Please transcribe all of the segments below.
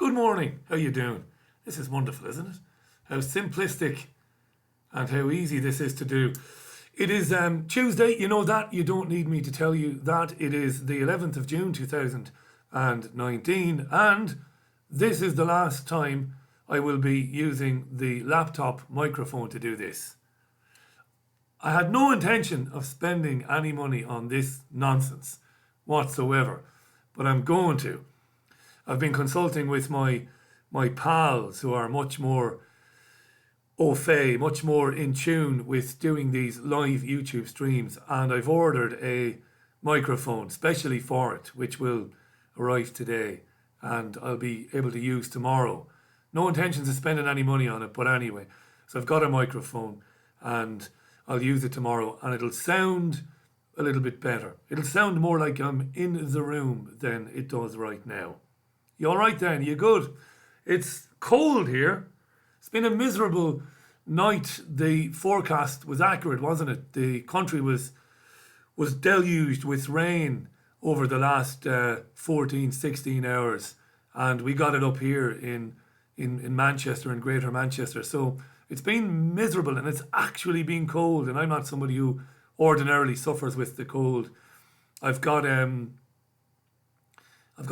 Good morning. How you doing? This is wonderful, isn't it? How simplistic and how easy this is to do. It is Tuesday. You know that. You don't need me to tell you that. It is the 11th of June 2019, and this is the last time I will be using the laptop microphone to do this. I had no intention of spending any money on this nonsense whatsoever, but I'm going to. I've been consulting with my pals who are much more au fait, much more in tune with doing these live YouTube streams, and I've ordered a microphone specially for it, which will arrive today and I'll be able to use tomorrow. No intentions of spending any money on it, but anyway. So I've got a microphone and I'll use it tomorrow, and it'll sound a little bit better. It'll sound more like I'm in the room than it does right now. You all right then? You good? It's cold here. It's been a miserable night. The forecast was accurate, wasn't it? The country was deluged with rain over the last 14, 16 hours. And we got it up here in Manchester, in Greater Manchester. So it's been miserable, and it's actually been cold. And I'm not somebody who ordinarily suffers with the cold. I've got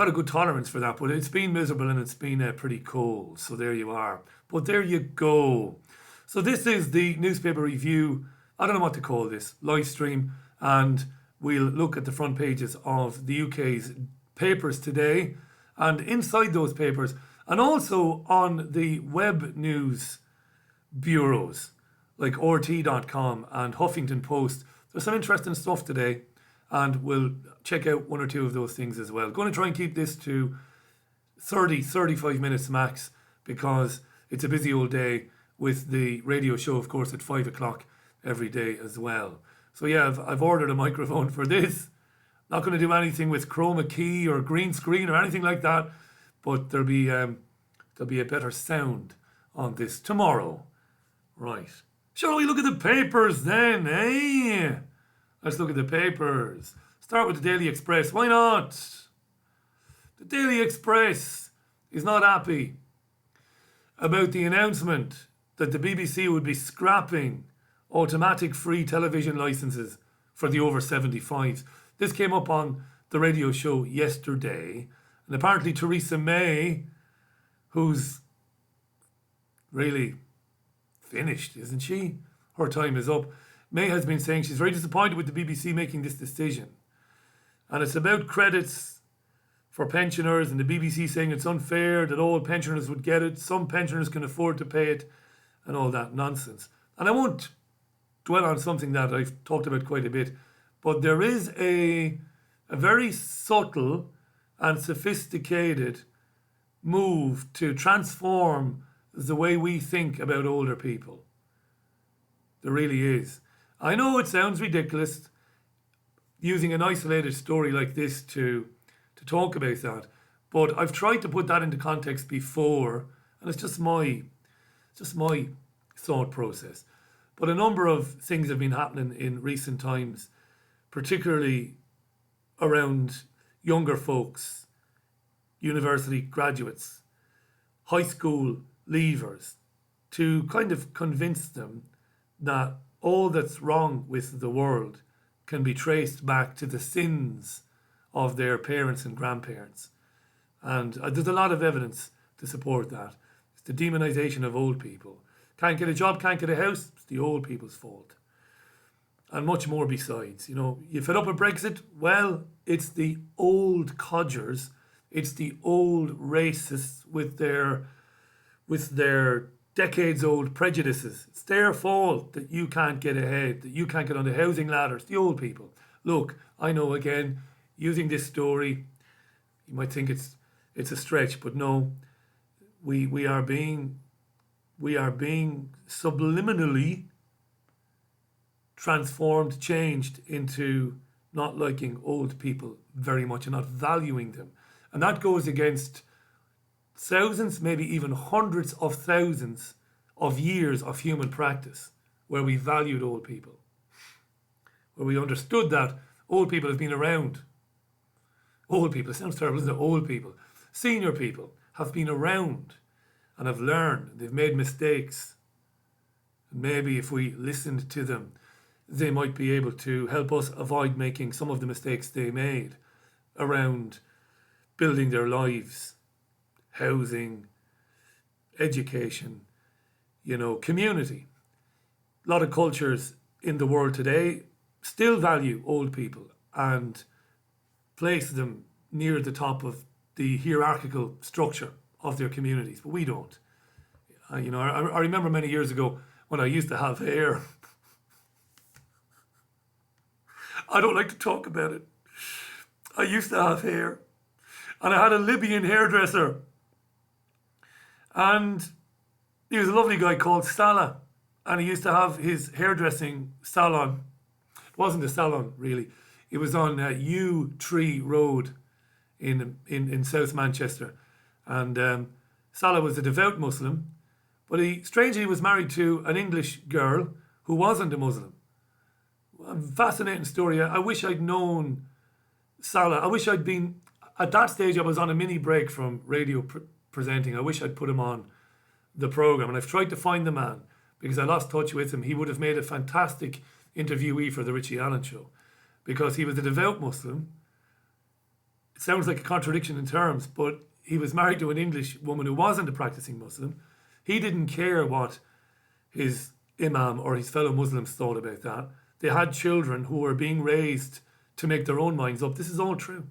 a good tolerance for that, but it's been miserable and it's been pretty cold. So there you are. But there you go. So this is the newspaper review. I don't know what to call this, live stream, and we'll look at the front pages of the UK's papers today, and inside those papers, and also on the web news bureaus like RT.com and Huffington Post. There's some interesting stuff today, and we'll check out one or two of those things as well. Going to try and keep this to 35 minutes max, because it's a busy old day with the radio show, of course, at 5 o'clock every day as well. So yeah, I've ordered a microphone for this. Not going to do anything with chroma key or green screen or anything like that, but there'll be a better sound on this tomorrow. Right. Shall we look at the papers then, eh? Let's look at the papers. Start with the Daily Express. Why not? The Daily Express is not happy about the announcement that the BBC would be scrapping automatic free television licenses for the over 75s. This came up on the radio show yesterday, and apparently Theresa May, who's really finished, isn't she? Her time is up. May has been saying she's very disappointed with the BBC making this decision. And it's about credits for pensioners, and the BBC saying it's unfair that all pensioners would get it. Some pensioners can afford to pay it, and all that nonsense. And I won't dwell on something that I've talked about quite a bit, but there is a very subtle and sophisticated move to transform the way we think about older people. There really is. I know it sounds ridiculous using an isolated story like this to talk about that, but I've tried to put that into context before, and it's just my thought process. But a number of things have been happening in recent times, particularly around younger folks, university graduates, high school leavers, to kind of convince them that all that's wrong with the world can be traced back to the sins of their parents and grandparents. And there's a lot of evidence to support that. It's the demonization of old people. Can't get a job, can't get a house, it's the old people's fault. And much more besides. You know, you fed up with Brexit? Well, it's the old codgers, it's the old racists with their decades-old prejudices. It's their fault that you can't get ahead, that you can't get on the housing ladder. It's the old people. Look, I know, again, using this story, you might think it's a stretch, but no, we are being subliminally transformed, changed into not liking old people very much and not valuing them. And that goes against thousands, maybe even hundreds of thousands of years of human practice where we valued old people, where we understood that old people have been around. Old people, it sounds terrible, isn't it? Old people, senior people have been around and have learned. They've made mistakes. And maybe if we listened to them, they might be able to help us avoid making some of the mistakes they made around building their lives, housing, education, community. A lot of cultures in the world today still value old people and place them near the top of the hierarchical structure of their communities, but we don't. I remember many years ago when I used to have hair. I don't like to talk about it. I used to have hair, and I had a Libyan hairdresser, and he was a lovely guy called Salah, and he used to have his hairdressing salon. It wasn't a salon, really. It was on Yew Tree Road in South Manchester. And Salah was a devout Muslim, but he strangely was married to an English girl who wasn't a Muslim. A fascinating story. I wish I'd known Salah. I wish I'd been, at that stage I was on a mini break from radio presenting. I wish I'd put him on the programme, and I've tried to find the man because I lost touch with him. He would have made a fantastic interviewee for the Richie Allen show because he was a devout Muslim. It sounds like a contradiction in terms, but he was married to an English woman who wasn't a practicing Muslim. He didn't care what his imam or his fellow Muslims thought about that. They had children who were being raised to make their own minds up. This is all true.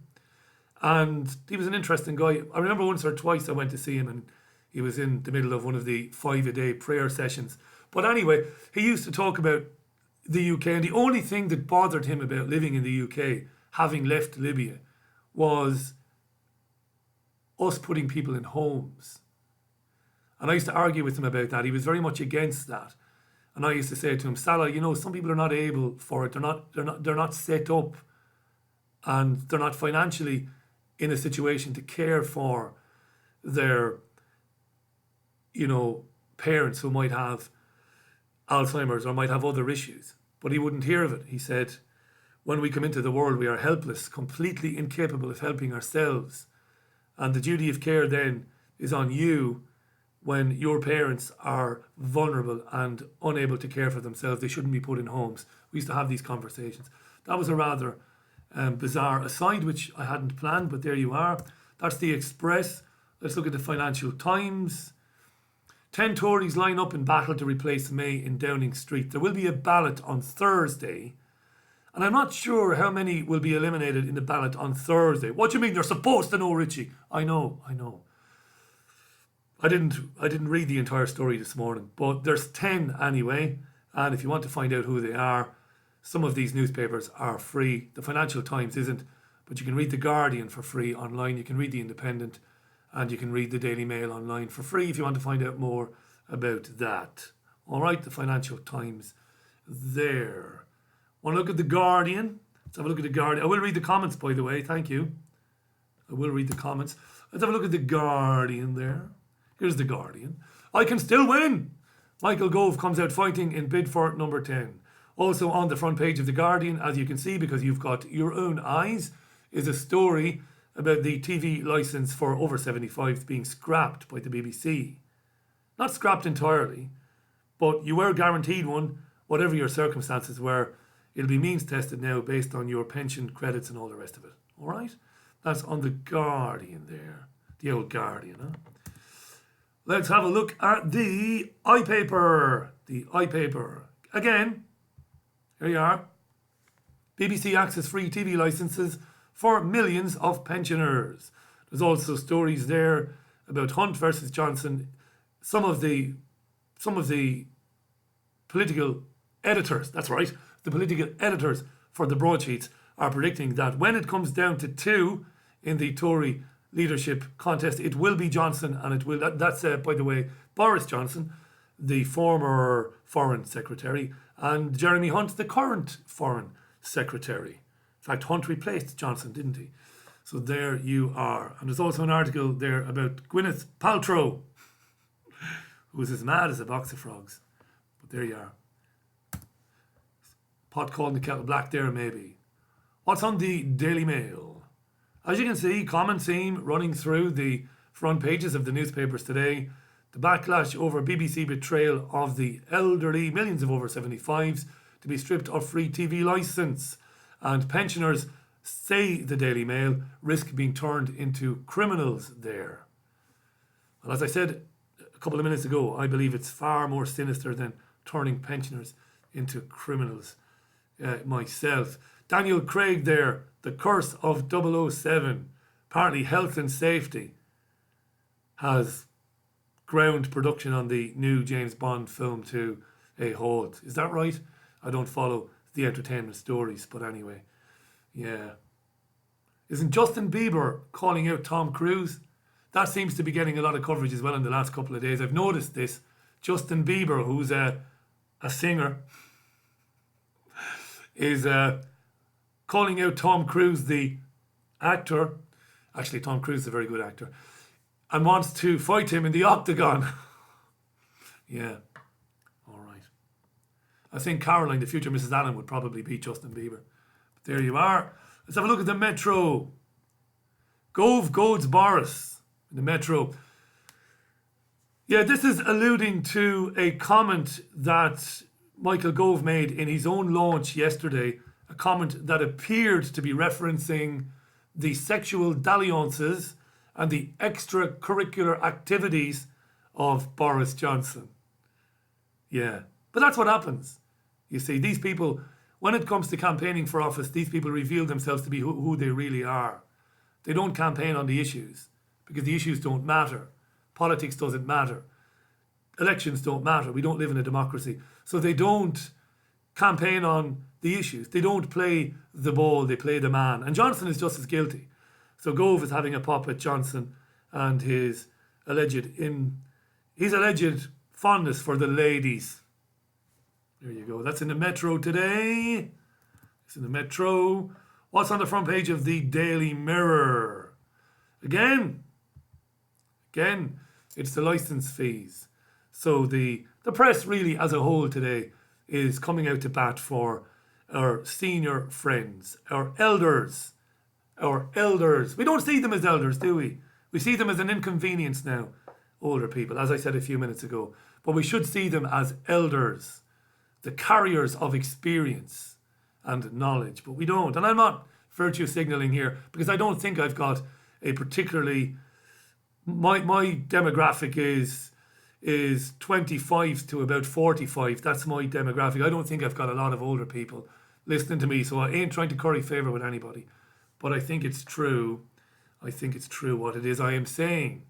And he was an interesting guy. I remember once or twice I went to see him and he was in the middle of one of the 5-a-day prayer sessions. But anyway, he used to talk about the UK, and the only thing that bothered him about living in the UK, having left Libya, was us putting people in homes. And I used to argue with him about that. He was very much against that. And I used to say to him, Salah, some people are not able for it. They're not set up, and they're not financially in a situation to care for their, parents who might have Alzheimer's or might have other issues. But he wouldn't hear of it. He said, when we come into the world, we are helpless, completely incapable of helping ourselves. And the duty of care then is on you when your parents are vulnerable and unable to care for themselves. They shouldn't be put in homes. We used to have these conversations. That was a rather bizarre aside, which I hadn't planned, but there you are. That's the Express. Let's look at the Financial Times. 10 Tories line up in battle to replace May in Downing Street. There will be a ballot on Thursday, and I'm not sure how many will be eliminated in the ballot on Thursday. What do you mean? They're supposed to know, Richie. I know. I didn't read the entire story this morning, but there's 10 anyway, and if you want to find out who they are, some of these newspapers are free. The Financial Times isn't, but you can read The Guardian for free online. You can read The Independent, and you can read the Daily Mail online for free if you want to find out more about that. All right, the Financial Times there. Want to look at The Guardian? Let's have a look at The Guardian. I will read the comments, by the way. Thank you. I will read the comments. Let's have a look at The Guardian there. Here's The Guardian. I can still win. Michael Gove comes out fighting in bid for number 10. Also on the front page of The Guardian, as you can see, because you've got your own eyes, is a story about the TV licence for over 75s being scrapped by the BBC. Not scrapped entirely, but you were guaranteed one, whatever your circumstances were. It'll be means tested now based on your pension credits and all the rest of it. All right? That's on The Guardian there. The old Guardian, huh? Let's have a look at the iPaper. The iPaper. Again, here you are. BBC Access free TV licences for millions of pensioners. There's also stories there about Hunt versus Johnson. Some of the political editors, that's right, the political editors for the broadsheets are predicting that when it comes down to 2 in the Tory leadership contest, it will be Johnson, and it will. That's by the way, Boris Johnson, the former Foreign Secretary, and Jeremy Hunt, the current Foreign Secretary. In fact, Hunt replaced Johnson, didn't he? So there you are. And there's also an article there about Gwyneth Paltrow, who is as mad as a box of frogs. But there you are. Pot calling the kettle black there, maybe. What's on the Daily Mail? As you can see, common theme running through the front pages of the newspapers today. The backlash over BBC betrayal of the elderly, millions of over 75s to be stripped of free TV licence. And pensioners, say the Daily Mail, risk being turned into criminals there. Well, as I said a couple of minutes ago, I believe it's far more sinister than turning pensioners into criminals myself. Daniel Craig there, The Curse of 007. Apparently health and safety has ground production on the new James Bond film to a halt. Is that right? I don't follow the entertainment stories, but anyway, yeah. Isn't Justin Bieber calling out Tom Cruise? That seems to be getting a lot of coverage as well in the last couple of days. I've noticed this. Justin Bieber, who's a singer, is calling out Tom Cruise, the actor. Actually, Tom Cruise is a very good actor. And wants to fight him in the octagon. Yeah. All right. I think Caroline, the future Mrs. Allen, would probably beat Justin Bieber. But there you are. Let's have a look at the Metro. Gove goads Boris in the Metro. Yeah, this is alluding to a comment that Michael Gove made in his own launch yesterday. A comment that appeared to be referencing the sexual dalliances and the extracurricular activities of Boris Johnson. Yeah, but that's what happens. You see, these people, when it comes to campaigning for office, these people reveal themselves to be who they really are. They don't campaign on the issues because the issues don't matter. Politics doesn't matter. Elections don't matter. We don't live in a democracy. So they don't campaign on the issues. They don't play the ball, they play the man. And Johnson is just as guilty. So Gove is having a pop at Johnson and his alleged fondness for the ladies. There you go. That's in the Metro today. It's in the Metro. What's on the front page of the Daily Mirror? Again, it's the licence fees. So the press really as a whole today is coming out to bat for our senior friends, our elders. We don't see them as elders, do we? We see them as an inconvenience now, older people, as I said a few minutes ago. But we should see them as elders, the carriers of experience and knowledge. But we don't. And I'm not virtue signalling here because I don't think I've got a particularly... My demographic is 25 to about 45. That's my demographic. I don't think I've got a lot of older people listening to me, so I ain't trying to curry favour with anybody. But I think it's true. I think it's true what it is I am saying.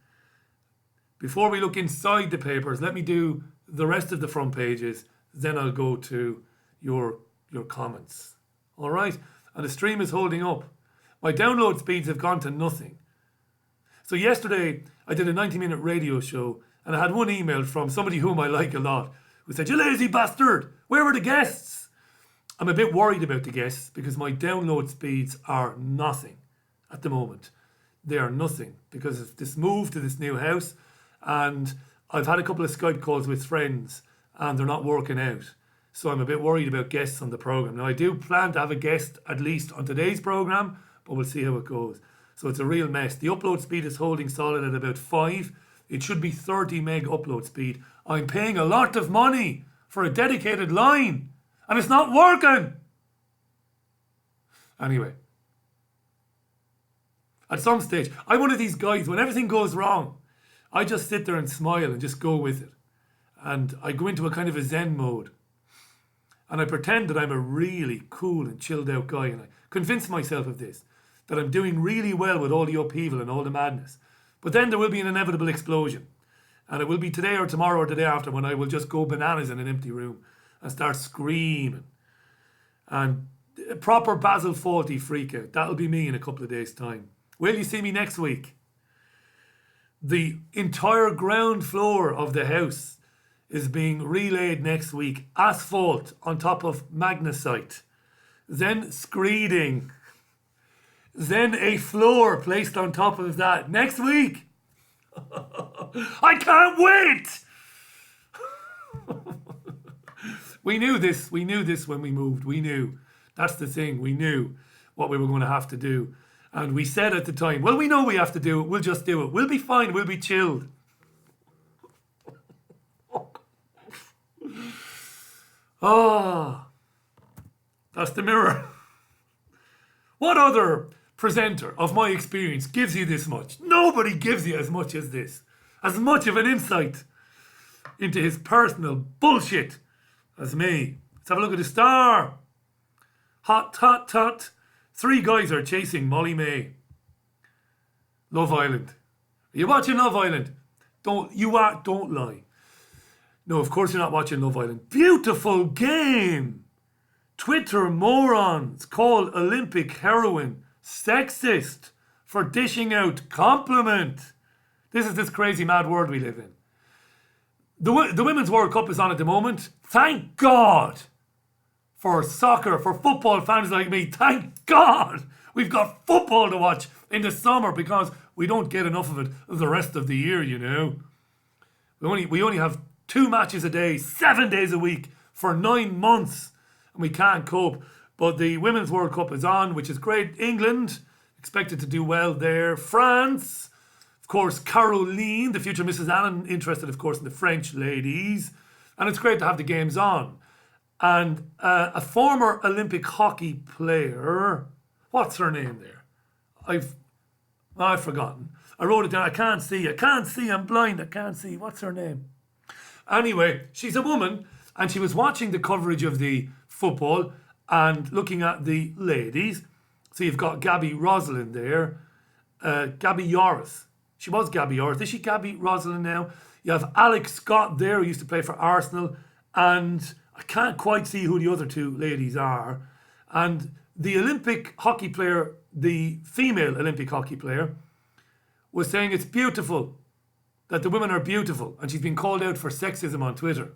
Before we look inside the papers, let me do the rest of the front pages. Then I'll go to your comments. All right? And the stream is holding up. My download speeds have gone to nothing. So yesterday, I did a 90-minute radio show, and I had one email from somebody whom I like a lot, who said, "You lazy bastard, where were the guests?" I'm a bit worried about the guests because my download speeds are nothing at the moment. They are nothing because of this move to this new house, and I've had a couple of Skype calls with friends, and they're not working out. So I'm a bit worried about guests on the programme. Now, I do plan to have a guest at least on today's programme, but we'll see how it goes. So it's a real mess. The upload speed is holding solid at about 5. It should be 30 meg upload speed. I'm paying a lot of money for a dedicated line, and it's not working. Anyway, at some stage, I'm one of these guys, when everything goes wrong, I just sit there and smile and just go with it. And I go into a kind of a Zen mode. And I pretend that I'm a really cool and chilled out guy, and I convince myself of this, that I'm doing really well with all the upheaval and all the madness. But then there will be an inevitable explosion. And it will be today or tomorrow or the day after when I will just go bananas in an empty room and start screaming. And a proper Basil Fawlty freak out. That'll be me in a couple of days' time. Will you see me next week? The entire ground floor of the house is being relayed next week. Asphalt on top of magnesite. Then screeding. Then a floor placed on top of that next week. I can't wait. We knew this when we moved. We knew. That's the thing. We knew what we were going to have to do. And we said at the time, well, we know we have to do it. We'll just do it. We'll be fine. We'll be chilled. Oh, that's the Mirror. What other presenter of my experience gives you this much? Nobody gives you as much as this. As much of an insight into his personal bullshit as me. Let's have a look at the Star. Hot, hot, hot. 3 guys are chasing Molly May. Love Island. Are you watching Love Island? Don't lie. No, of course you're not watching Love Island. Beautiful game. Twitter morons call Olympic heroine sexist for dishing out compliment. This is this crazy mad world we live in. The Women's World Cup is on at the moment. Thank God for soccer, for football fans like me. Thank God we've got football to watch in the summer because we don't get enough of it the rest of the year, you know. We only have 2 matches a day, 7 days a week for 9 months, and we can't cope. But the Women's World Cup is on, which is great. England expected to do well there. France, of course, Caroline, the future Mrs. Allen, interested, of course, in the French ladies. And it's great to have the games on. And a former Olympic hockey player, what's her name there? I've forgotten. I wrote it down. I can't see. I'm blind. I can't see. What's her name? Anyway, she's a woman, and she was watching the coverage of the football and looking at the ladies. So you've got Gabby Rosalind there, Gabby Yoris. She was Gabby Yoris. Is she Gabby Rosalind now? You have Alex Scott there, who used to play for Arsenal, and I can't quite see who the other 2 ladies are. And the Olympic hockey player, the female Olympic hockey player, was saying it's beautiful, that the women are beautiful, and she's been called out for sexism on Twitter.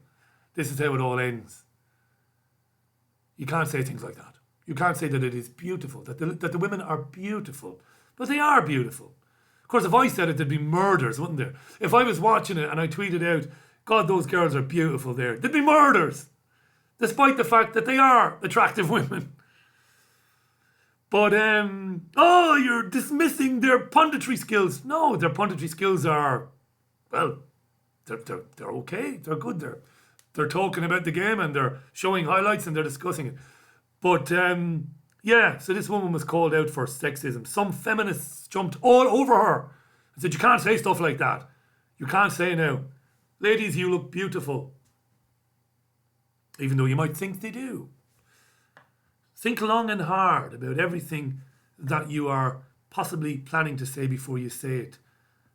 This is how it all ends. You can't say things like that. You can't say that it is beautiful, that the women are beautiful. But they are beautiful. Of course, if I said it, there'd be murders, wouldn't there? If I was watching it and I tweeted out, God, those girls are beautiful there, there'd be murders, despite the fact that they are attractive women. But, you're dismissing their punditry skills. No, their punditry skills are, well, they're okay. They're good. They're talking about the game and they're showing highlights and they're discussing it. But, so this woman was called out for sexism. Some feminists jumped all over her and said, you can't say stuff like that. You can't say now, ladies, you look beautiful. Even though you might think they do. Think long and hard about everything that you are possibly planning to say before you say it.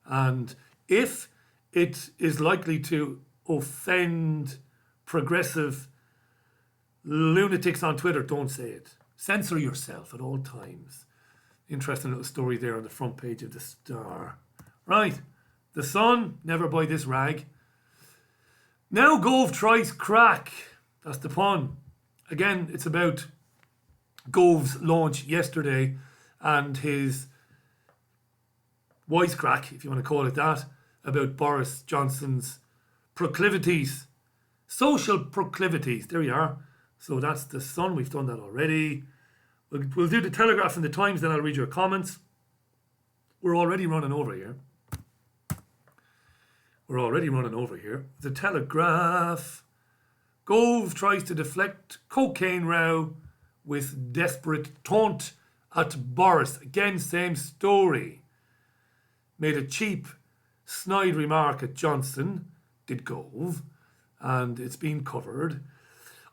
And if it is likely to offend progressive lunatics on Twitter, don't say it. Censor yourself at all times. Interesting little story there on the front page of the Star. Right, the Sun, never buy this rag. Now Gove tries crack. That's the pun. Again, it's about Gove's launch yesterday and his wisecrack, if you want to call it that, about Boris Johnson's proclivities. Social proclivities. There you are. So that's the Sun. We've done that already. We'll do the Telegraph and the Times, then I'll read your comments. We're already running over here. The Telegraph. Gove tries to deflect cocaine row with desperate taunt at Boris. Again, same story. Made a cheap, snide remark at Johnson, did Gove, and it's been covered.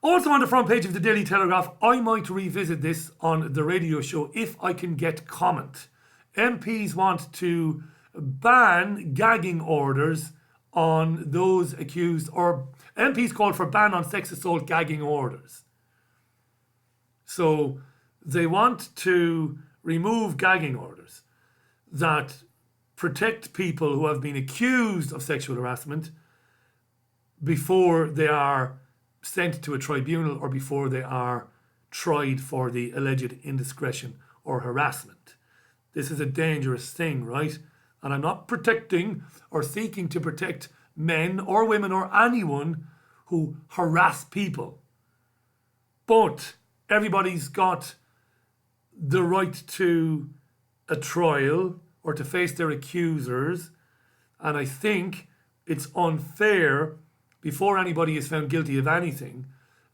Also on the front page of the Daily Telegraph, I might revisit this on the radio show if I can get comment. MPs want to ban gagging orders on those accused, or MPs called for ban on sex assault gagging orders. So they want to remove gagging orders that protect people who have been accused of sexual harassment before they are sent to a tribunal or before they are tried for the alleged indiscretion or harassment. This is a dangerous thing, right? And I'm not protecting or seeking to protect men or women or anyone who harass people. But everybody's got the right to a trial or to face their accusers. And I think it's unfair, before anybody is found guilty of anything,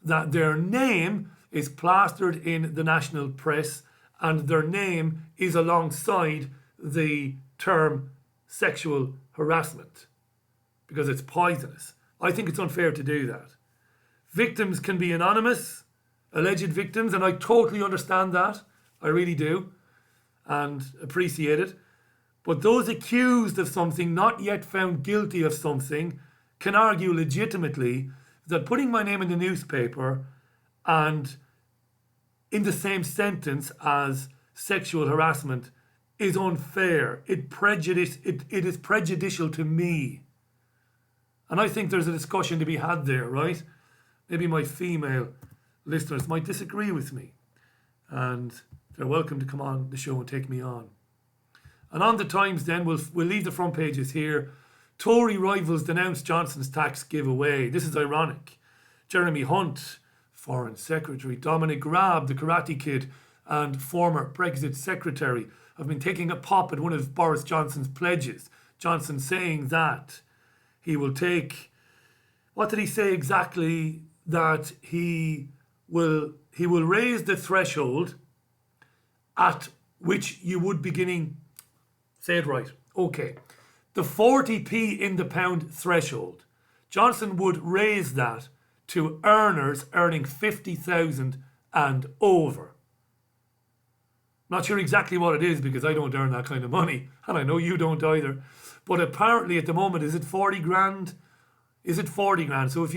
that their name is plastered in the national press and their name is alongside the term sexual harassment, because it's poisonous. I think it's unfair to do that. Victims can be anonymous, alleged victims, and I totally understand that. I really do, and appreciate it. But those accused of something, not yet found guilty of something, can argue legitimately that putting my name in the newspaper and in the same sentence as sexual harassment is unfair. It is prejudicial to me. And I think there's a discussion to be had there, right? Maybe my female listeners might disagree with me, and they're welcome to come on the show and take me on. And on the Times then, we'll leave the front pages here. Tory rivals denounce Johnson's tax giveaway. This is ironic. Jeremy Hunt, Foreign Secretary, Dominic Raab, the Karate Kid, and former Brexit Secretary, have been taking a pop at one of Boris Johnson's pledges. Johnson saying that he will take, what did he say exactly? That he will raise the threshold at which you would beginning, say it right, okay, the 40p in the pound threshold. Johnson would raise that to earners earning 50,000 and over. Not sure exactly what it is, because I don't earn that kind of money, and I know you don't either. But apparently at the moment, is it 40 grand? Is it 40 grand? So if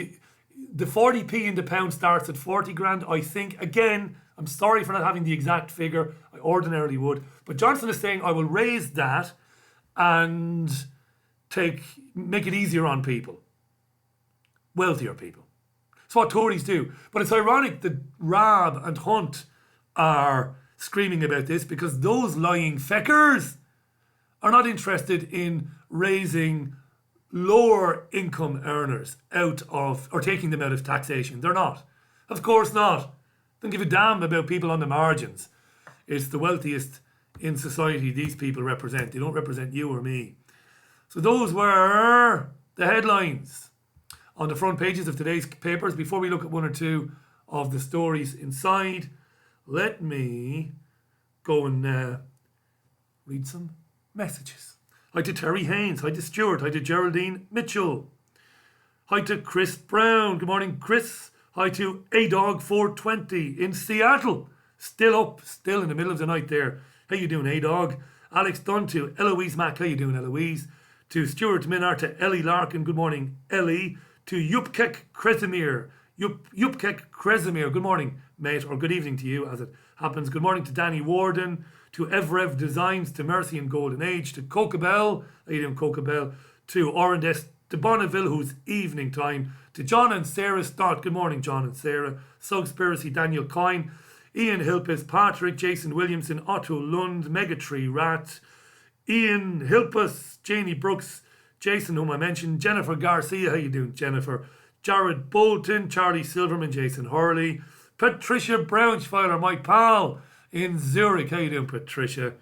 the 40p in the pound starts at 40 grand, I think. Again, I'm sorry for not having the exact figure. I ordinarily would. But Johnson is saying, I will raise that and make it easier on people. Wealthier people. It's what Tories do. But it's ironic that Raab and Hunt are screaming about this, because those lying feckers are not interested in raising lower income earners out of, or taking them out of taxation. They're not. Of course not. Don't give a damn about people on the margins. It's the wealthiest in society these people represent. They don't represent you or me. So those were the headlines on the front pages of today's papers. Before we look at one or two of the stories inside, let me go and read some messages. Hi to Terry Haynes. Hi to Stuart. Hi to Geraldine Mitchell. Hi to Chris Brown. Good morning, Chris. Hi to A-Dog420 in Seattle. Still up, still in the middle of the night there. How you doing, A-Dog? Alex Dunn to Eloise Mack. How you doing, Eloise? To Stuart Minnar, to Ellie Larkin. Good morning, Ellie. To Yupkek Kresimir. Yupkek Kresimir. Good morning, mate, or good evening to you, as it happens. Good morning to Danny Warden. To Evrev Designs. To Mercy and Golden Age. To Cocabelle. How you doing, Cocabelle? To Orandes. To Bonneville, who's evening time. To John and Sarah Stott. Good morning, John and Sarah. Sugspiracy, Daniel Coyne. Ian Hilpus, Patrick, Jason Williamson, Otto Lund, Megatree Rat, Ian Hilpus, Janie Brooks, Jason, whom I mentioned, Jennifer Garcia. How you doing, Jennifer? Jared Bolton, Charlie Silverman, Jason Hurley, Patricia Braunschweiler, my pal in Zurich. How you doing, Patricia?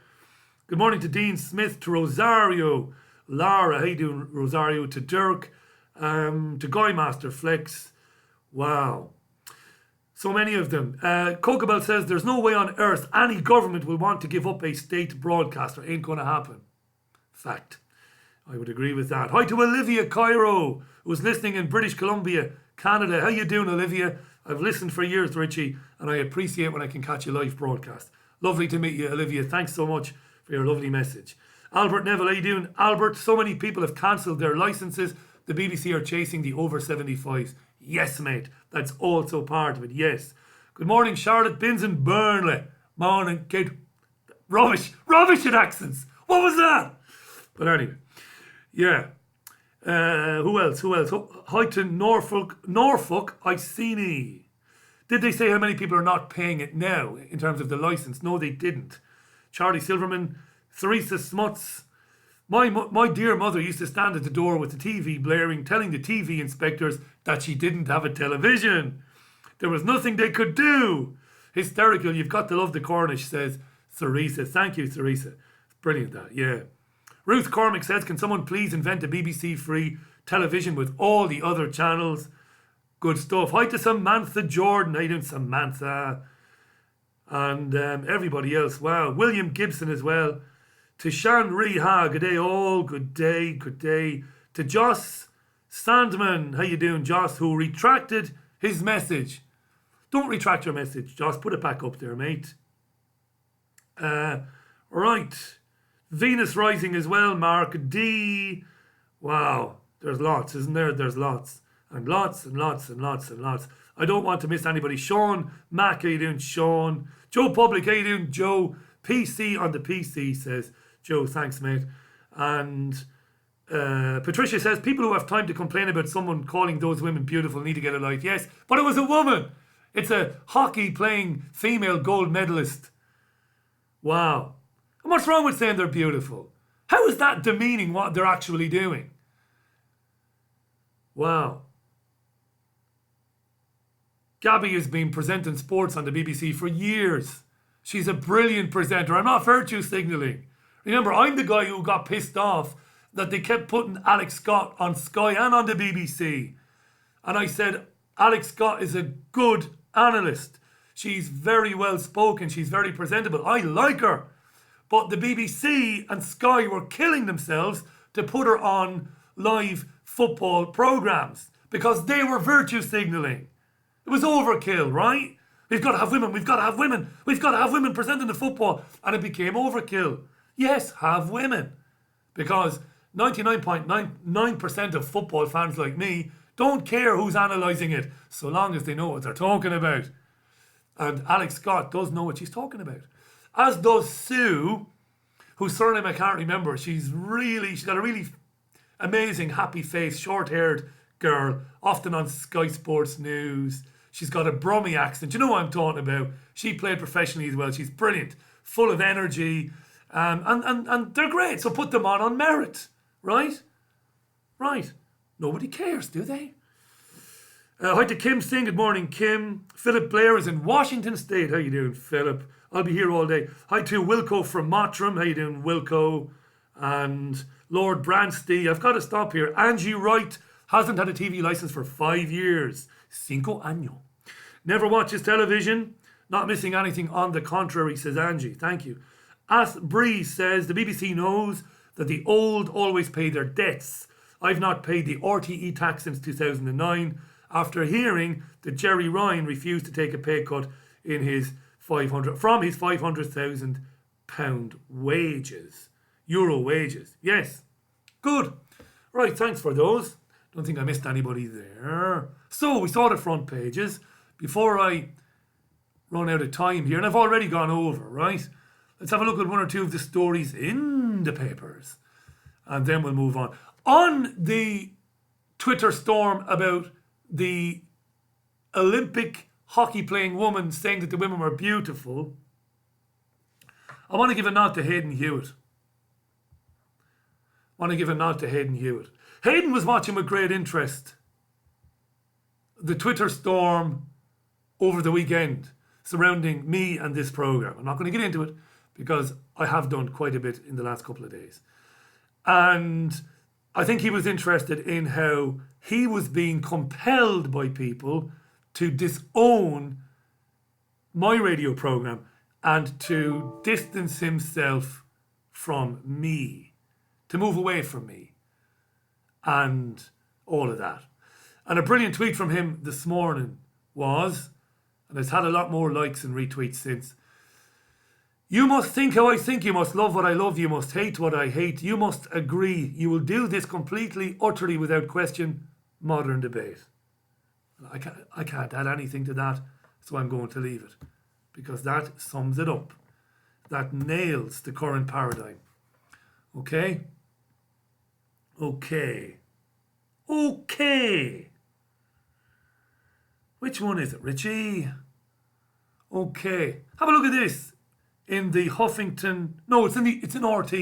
Good morning to Dean Smith, to Rosario, Lara. How you doing, Rosario? To Dirk, to Guy Master Flex. Wow. So many of them. Cocabelle says, there's no way on earth any government will want to give up a state broadcaster. Ain't going to happen. Fact. I would agree with that. Hi to Olivia Cairo, who's listening in British Columbia, Canada. How you doing, Olivia? I've listened for years, Richie, and I appreciate when I can catch a live broadcast. Lovely to meet you, Olivia. Thanks so much for your lovely message. Albert Neville, how you doing? Albert, so many people have cancelled their licences. The BBC are chasing the over 75s. Yes, mate. That's also part of it. Yes. Good morning, Charlotte Binns in Burnley. Morning, kid. Rubbish at accents. What was that? But anyway, yeah. Who else? Hi to Norfolk Iceni. Did they say how many people are not paying it now in terms of the licence? No, they didn't. Charlie Silverman, Theresa Smuts. My dear mother used to stand at the door with the TV blaring, telling the TV inspectors that she didn't have a television. There was nothing they could do. Hysterical. You've got to love the Cornish, says Theresa. Thank you, Theresa. Brilliant that, yeah. Ruth Cormack says, can someone please invent a BBC free television with all the other channels? Good stuff. Hi to Samantha Jordan. How you doing, Samantha? And everybody else. Wow. William Gibson as well. To Shan Reha, good day all. Good day, good day. To Joss Sandman. How you doing, Joss? Who retracted his message. Don't retract your message, Joss. Put it back up there, mate. Right. Venus Rising as well, Mark D. Wow. There's lots, isn't there? There's lots. And lots and lots and lots and lots. I don't want to miss anybody. Sean Mack, how you doing, Sean? Joe Public, how you doing, Joe? PC on the PC, says Joe. Thanks, mate. And Patricia says, people who have time to complain about someone calling those women beautiful need to get a life. Yes, but it was a woman. It's a hockey playing female gold medalist. Wow. And what's wrong with saying they're beautiful? How is that demeaning what they're actually doing? Wow. Gabby has been presenting sports on the BBC for years. She's a brilliant presenter. I'm not virtue signalling. Remember, I'm the guy who got pissed off that they kept putting Alex Scott on Sky and on the BBC. And I said, Alex Scott is a good analyst. She's very well spoken. She's very presentable. I like her. But the BBC and Sky were killing themselves to put her on live football programmes because they were virtue signalling. It was overkill, right? We've got to have women, we've got to have women, we've got to have women presenting the football. And it became overkill. Yes, have women. Because 99.99% of football fans like me don't care who's analysing it, so long as they know what they're talking about. And Alex Scott does know what she's talking about. As does Sue, whose surname I can't remember. She's got a really amazing, happy face, short-haired girl, often on Sky Sports News. She's got a Brummie accent. You know what I'm talking about. She played professionally as well. She's brilliant, full of energy, and they're great. So put them on merit, right? Right. Nobody cares, do they? Hi to Kim Singh. Good morning, Kim. Philip Blair is in Washington State. How you doing, Philip? I'll be here all day. Hi to Wilco from Mottram. How you doing, Wilco? And Lord Branstey. I've got to stop here. Angie Wright hasn't had a TV license for 5 years. 5 años. Never watches television. Not missing anything on the contrary, says Angie. Thank you. As Breeze says, the BBC knows that the old always pay their debts. I've not paid the RTE tax since 2009 after hearing that Jerry Ryan refused to take a pay cut in his £500,000 wages. Euro wages. Yes. Good. Right, thanks for those. Don't think I missed anybody there. So we saw the front pages. Before I run out of time here, and I've already gone over, right? Let's have a look at one or two of the stories in the papers. And then we'll move on. On the Twitter storm about the Olympic hockey playing woman saying that the women were beautiful, I want to give a nod to Hayden Hewitt. Hayden was watching with great interest the Twitter storm over the weekend surrounding me and this programme. I'm not going to get into it because I have done quite a bit in the last couple of days. And I think he was interested in how he was being compelled by people to disown my radio programme and to distance himself from me, to move away from me, and all of that. And a brilliant tweet from him this morning was, and it's had a lot more likes and retweets since, you must think how I think, you must love what I love, you must hate what I hate, you must agree, you will do this completely, utterly, without question, modern debate. I can't add anything to that, so I'm going to leave it, because that sums it up. That nails the current paradigm. Okay? Okay. Which one is it, Richie? Okay. Have a look at this. In the Huffington... No, it's in RT.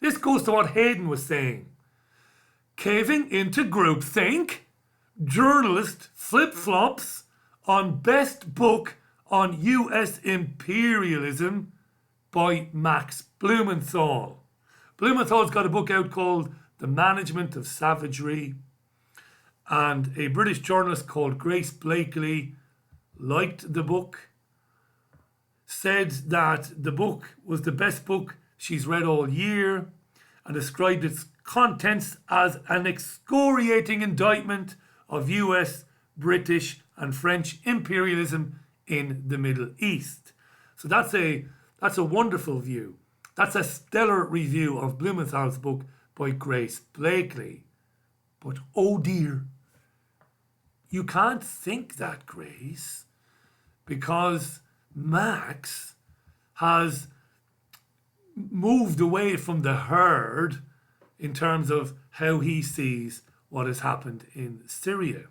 This goes to what Hayden was saying. Caving into groupthink. Journalist flip-flops on best book on US imperialism by Max Blumenthal. Blumenthal's got a book out called The Management of Savagery, and a British journalist called Grace Blakely liked the book, said that the book was the best book she's read all year, and described its contents as an excoriating indictment of US, British and French imperialism in the Middle East. So that's a wonderful view. That's a stellar review of Blumenthal's book by Grace Blakely. But oh dear, you can't think that, Grace, because Max has moved away from the herd in terms of how he sees what has happened in Syria.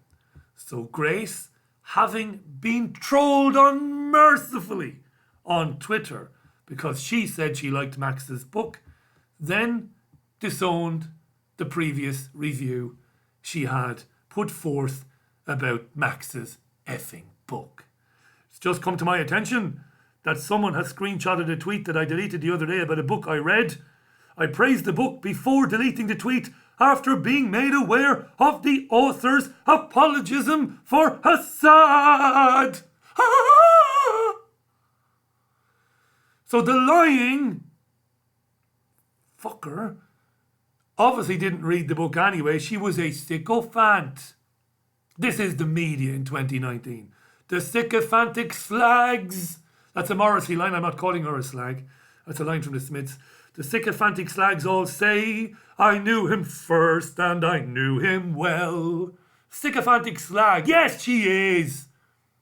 So Grace, having been trolled unmercifully on Twitter because she said she liked Max's book, then disowned the previous review she had put forth about Max's effing book. It's just come to my attention that someone has screenshotted a tweet that I deleted the other day about a book I read. I praised the book before deleting the tweet after being made aware of the author's apologism for Assad. So the lying fucker obviously didn't read the book anyway. She was a sycophant. This is the media in 2019. The sycophantic slags. That's a Morrissey line. I'm not calling her a slag. That's a line from the Smiths. The sycophantic slags all say, I knew him first and I knew him well. Sycophantic slag. Yes, she is.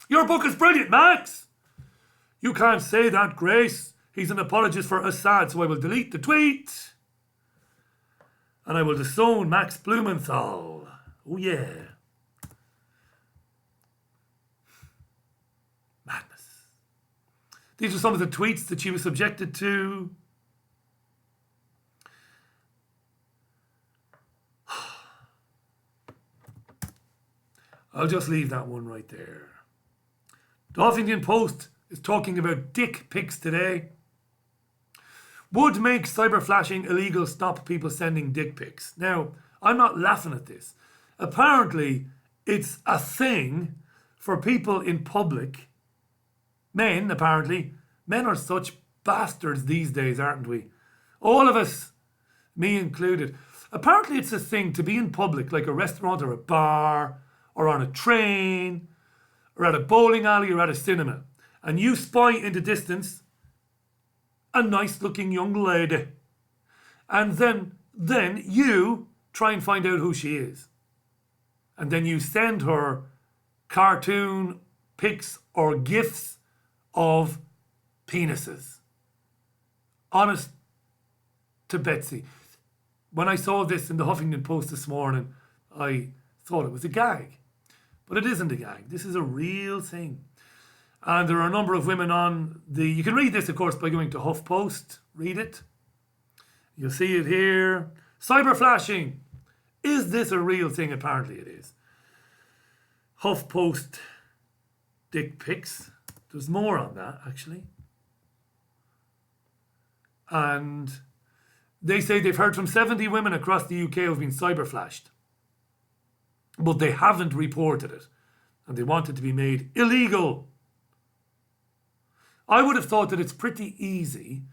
Your book is brilliant, Max. You can't say that, Grace. He's an apologist for Assad, so I will delete the tweet. And I will disown Max Blumenthal. Oh, yeah. Madness. These are some of the tweets that she was subjected to. I'll just leave that one right there. The Huffington Post is talking about dick pics today. Would make cyber flashing illegal, stop people sending dick pics. Now, I'm not laughing at this. Apparently, it's a thing for people in public. Men, apparently. Men are such bastards these days, aren't we? All of us, me included. Apparently, it's a thing to be in public, like a restaurant or a bar, or on a train, or at a bowling alley, or at a cinema, and you spy in the distance a nice-looking young lady, and then you try and find out who she is, and then you send her cartoon pics or gifs of penises. Honest to Betsy. When I saw this in the Huffington Post this morning, I thought it was a gag. But it isn't a gag. This is a real thing. And there are a number of women on the... You can read this, of course, by going to HuffPost. Read it. You'll see it here. Cyber flashing. Is this a real thing? Apparently it is. HuffPost dick pics. There's more on that, actually. And they say they've heard from 70 women across the UK who've been cyber flashed. But they haven't reported it. And they want it to be made illegal. I would have thought that it's pretty easy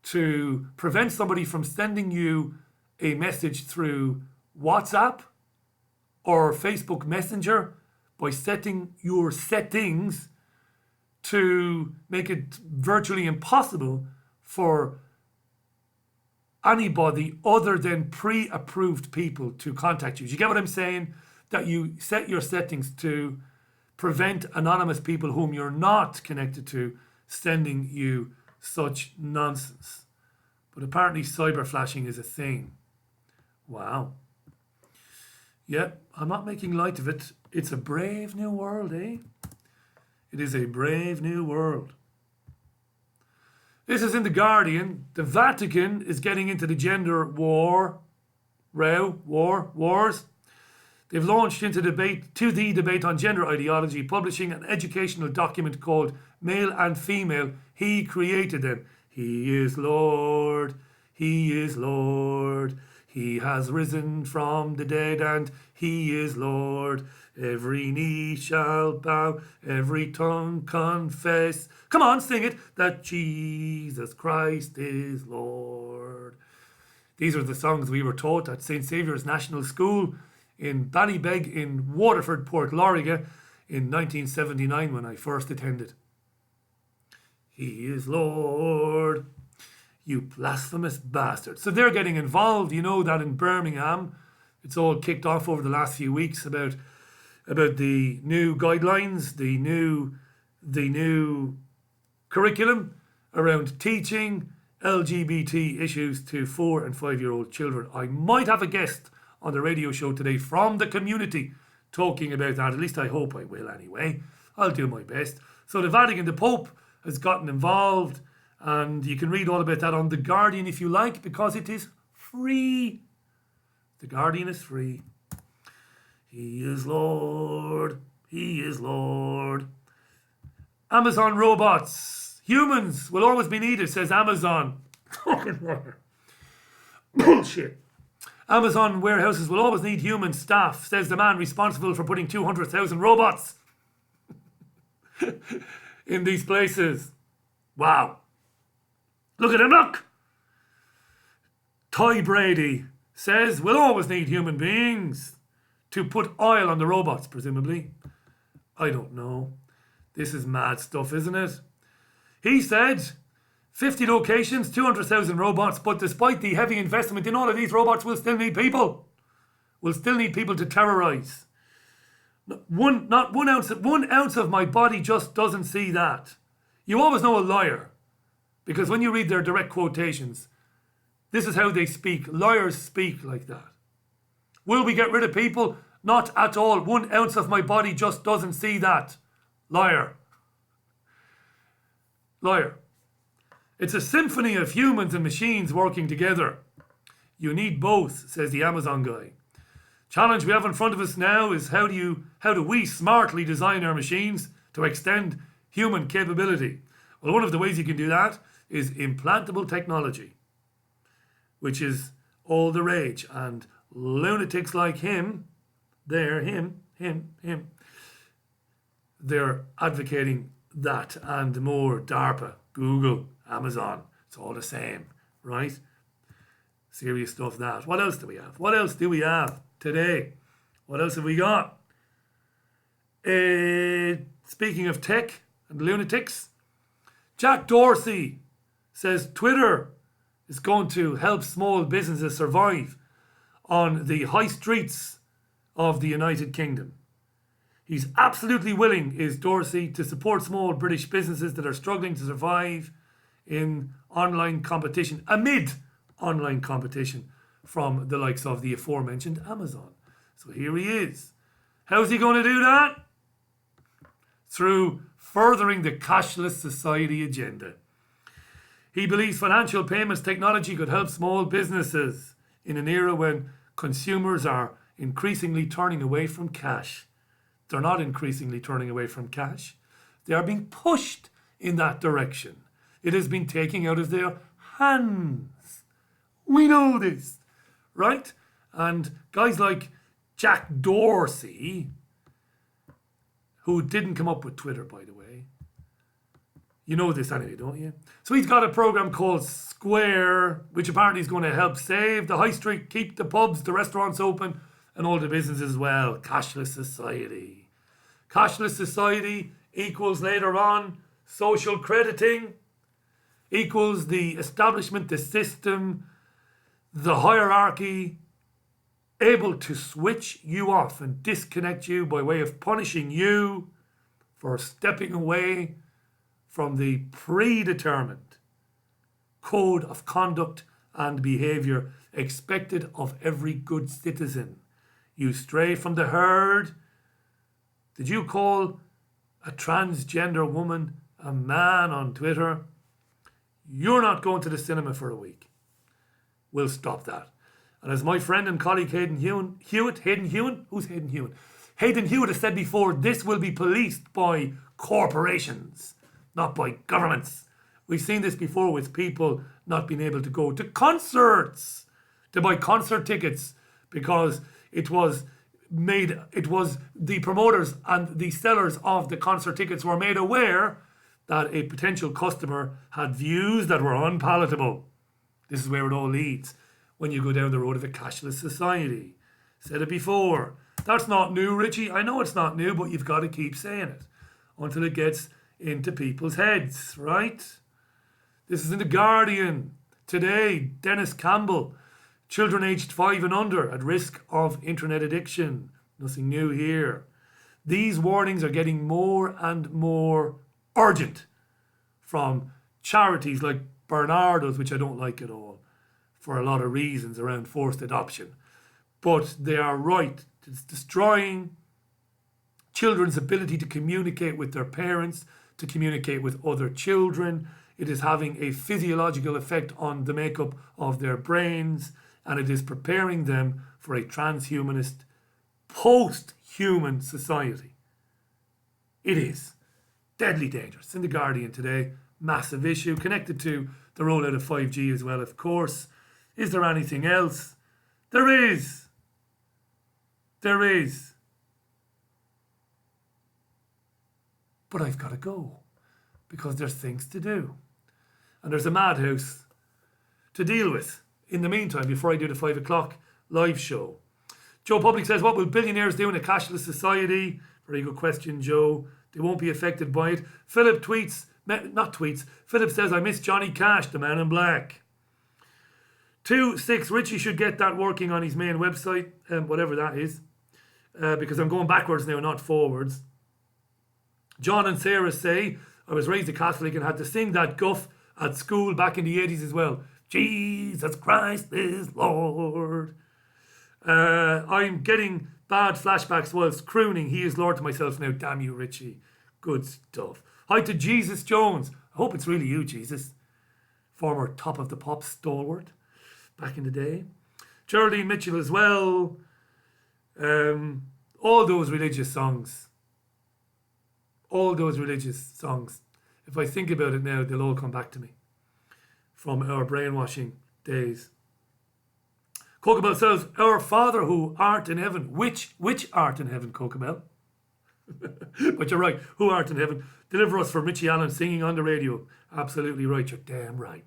to prevent somebody from sending you a message through WhatsApp or Facebook Messenger by setting your settings to make it virtually impossible for anybody other than pre-approved people to contact you. Do you get what I'm saying? That you set your settings to prevent anonymous people whom you're not connected to sending you such nonsense. But apparently cyber flashing is a thing. Wow. Yep, I'm not making light of it. It's a brave new world, eh? It is a brave new world. This is in The Guardian. The Vatican is getting into the gender wars. They've launched into the debate on gender ideology, publishing an educational document called Male and Female. He created them. He is Lord, he is Lord. He has risen from the dead and he is Lord. Every knee shall bow, every tongue confess. Come on, sing it, that Jesus Christ is Lord. These are the songs we were taught at St. Saviour's National School in Ballybeg in Waterford, Port Loriga in 1979 when I first attended. He is Lord, you blasphemous bastard. So they're getting involved. You know that in Birmingham, it's all kicked off over the last few weeks about the new guidelines, the new curriculum around teaching LGBT issues to 4 and 5-year-old children. I might have a guest on the radio show today from the community talking about that. At least I hope I will anyway. I'll do my best. So the Vatican, the Pope has gotten involved, and you can read all about that on The Guardian if you like, because it is free. The Guardian is free. He is Lord. He is Lord. Amazon robots. Humans will always be needed, says Amazon. Fucking liar. Bullshit. Amazon warehouses will always need human staff, says the man responsible for putting 200,000 robots in these places. Wow. Look at him, look. Ty Brady says we'll always need human beings to put oil on the robots, presumably. I don't know. This is mad stuff, isn't it? He said 50 locations, 200,000 robots, but despite the heavy investment in all of these robots, we'll still need people. We'll still need people to terrorize. One ounce of my body just doesn't see that. You always know a liar, because when you read their direct quotations, this is how they speak. Liars speak like that. Will we get rid of people? Not at all. 1 ounce of my body just doesn't see that. Liar. Liar. It's a symphony of humans and machines working together. You need both, says the Amazon guy. Challenge we have in front of us now is how do we smartly design our machines to extend human capability? Well, one of the ways you can do that is implantable technology, which is all the rage. And lunatics like him, they're advocating that and more. DARPA, Google, Amazon, it's all the same, right? Serious stuff that. What else do we have? What else do we have today? What else have we got? Speaking of tech and lunatics, Jack Dorsey says Twitter is going to help small businesses survive on the high streets of the United Kingdom. He's absolutely willing, is Dorsey, to support small British businesses that are struggling to survive in online competition, amid online competition from the likes of the aforementioned Amazon. So here he is. How's he going to do that? Through furthering the cashless society agenda. He believes financial payments technology could help small businesses in an era when consumers are increasingly turning away from cash. They're not increasingly turning away from cash. They are being pushed in that direction. It has been taken out of their hands. We know this, right? And guys like Jack Dorsey, who didn't come up with Twitter, by the way. You know this anyway, don't you? So he's got a program called Square, which apparently is going to help save the high street, keep the pubs, the restaurants open, and all the businesses as well. Cashless society. Cashless society equals later on social crediting, equals the establishment, the system, the hierarchy, able to switch you off and disconnect you by way of punishing you for stepping away from the predetermined code of conduct and behaviour expected of every good citizen. You stray from the herd. Did you call a transgender woman a man on Twitter? You're not going to the cinema for a week. We'll stop that. And as my friend and colleague Hayden Hewitt has said before, this will be policed by corporations, not by governments. We've seen this before with people not being able to go to concerts, to buy concert tickets, because it was the promoters and the sellers of the concert tickets were made aware that a potential customer had views that were unpalatable. This is where it all leads when you go down the road of a cashless society. Said it before. That's not new, Richie. I know it's not new, but you've got to keep saying it until it gets into people's heads, right? This is in The Guardian today. Dennis Campbell, children aged 5 and under at risk of internet addiction. Nothing new here. These warnings are getting more and more urgent from charities like Bernardo's, which I don't like at all, for a lot of reasons around forced adoption. But they are right. It's destroying children's ability to communicate with their parents, to communicate with other children. It is having a physiological effect on the makeup of their brains, and it is preparing them for a transhumanist, post-human society. It is deadly dangerous. In The Guardian today, massive issue connected to the rollout of 5G as well, of course. Is there anything else? There is. There is. But I've got to go because there's things to do. And there's a madhouse to deal with. In the meantime, before I do the 5 o'clock live show, Joe Public says, what will billionaires do in a cashless society? Very good question, Joe. They won't be affected by it. Philip says, I miss Johnny Cash, the man in black. 2-6, Richie should get that working on his main website, whatever that is, because I'm going backwards now, not forwards. John and Sarah say, I was raised a Catholic and had to sing that guff at school back in the 80s as well. Jesus Christ is Lord. I'm getting bad flashbacks whilst crooning. He is Lord to myself now. Damn you, Richie. Good stuff. Hi to Jesus Jones. I hope it's really you, Jesus. Former Top of the Pops stalwart back in the day. Geraldine Mitchell as well. All those religious songs. All those religious songs. If I think about it now, they'll all come back to me from our brainwashing days. Cocobell says, Our Father who art in heaven. Which art in heaven, Cocobell? But you're right. Who art in heaven? Deliver us from Richie Allen singing on the radio. Absolutely right. You're damn right.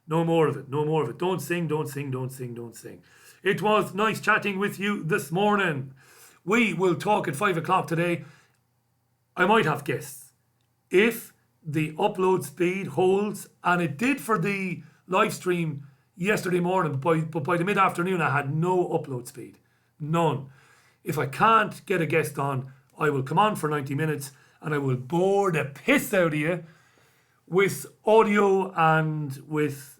No more of it. No more of it. Don't sing, don't sing, don't sing, don't sing. It was nice chatting with you this morning. We will talk at 5 o'clock today. I might have guests. If the upload speed holds, and it did for the live stream yesterday morning, but by the mid-afternoon I had no upload speed. None. If I can't get a guest on, I will come on for 90 minutes and I will bore the piss out of you with audio and with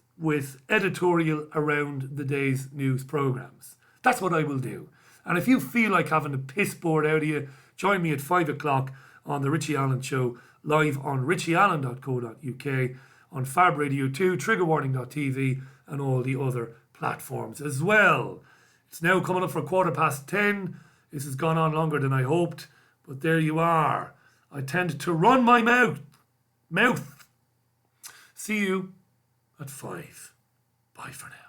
editorial around the day's news programmes. That's what I will do. And if you feel like having a piss bored out of you, join me at 5 o'clock on the Richie Allen Show, live on richieallen.co.uk, on Fab Radio 2, triggerwarning.tv, and all the other platforms as well. It's now coming up for 10:15. This has gone on longer than I hoped, but there you are. I tend to run my mouth. See you at 5. Bye for now.